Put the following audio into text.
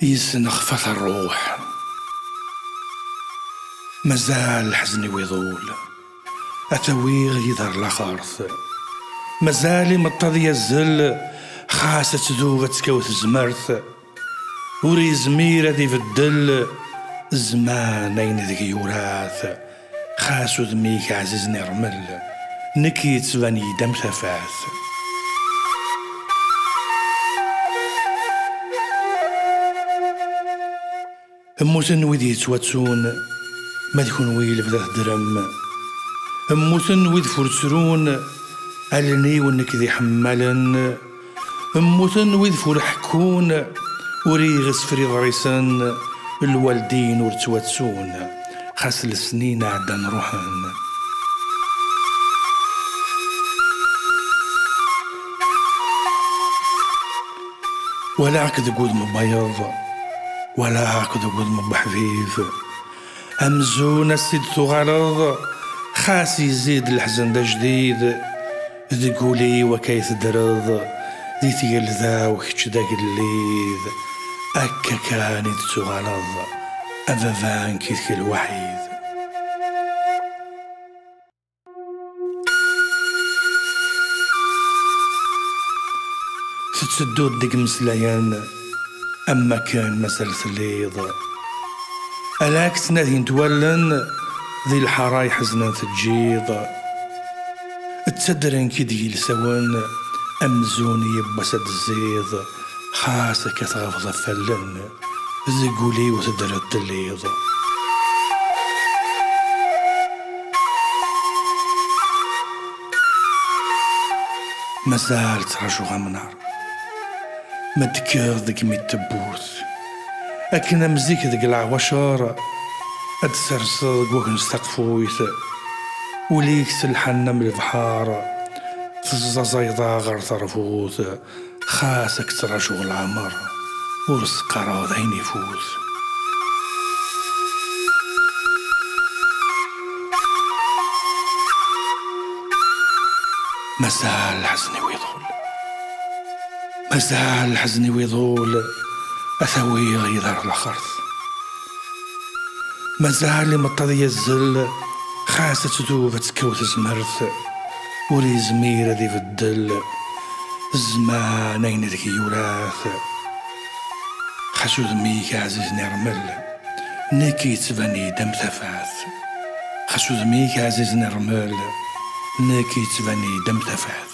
يسنخفث الروح، مازال الحزن ويضول، أتويغ يظهر لخارث، مازال مطض يزل، خاصة تذوب تكوث زمرث، وري زميرة دي في الدل، زمان أين ذيك يوراث، خاسو ذميك عزيزني رمل، نكي تباني دم ثفاث. اموتن ويد يتواتسون ما تكون ويل بدا درم، اموتن ويد فرسرون علني ونك ذي حمالا، اموتن ويد فرحكون وريغ سفري ضريسان، الوالدين ورتواتسون خاص السنين عدا نروحن. ولا عكد قود مبيض ولا عقد قد مبحفيف، همزون السيد تغرض خاس يزيد الحزن دا جديد، ذي قولي وكيث درض ذي ثقل ذا وكتش داك الليذ، أكا كانت تغرض أفافان كيثك الوحيد. ستسدود ديك مسلايان أما كان مسألة الليض، العكس نادي نتولن ذي الحراي حزنا تجيض، تسدرن كي ديال سوان أمزوني يبسد الزيض، خاصة كتغفظ فلن ذي قولي وتدرد الليض. مازال ترجو غمنار ما تكاذ ذيك مي التبوث، أكنا مزيك ذيك العواشر أتسرسض وكن استقفويث، وليك سلحنا من البحار تزازيضا غير طرفوث، خاسك ترجو العمر ورزق ذين يفوت. مازال الحزن ويضول، مازال الحزن ويضول، أثويغ يظهر الخرث، مازال مطض يزل، خاصة تذوب تكوث زمرث، وري زميرة ذي في الدل، الزمان أين ذيك يوراث، خاسو ذميك عزيزني رمل، نكي تباني دم ثفاث، خاسو ذميك عزيزني رمل، نكي تباني دم ثفاث.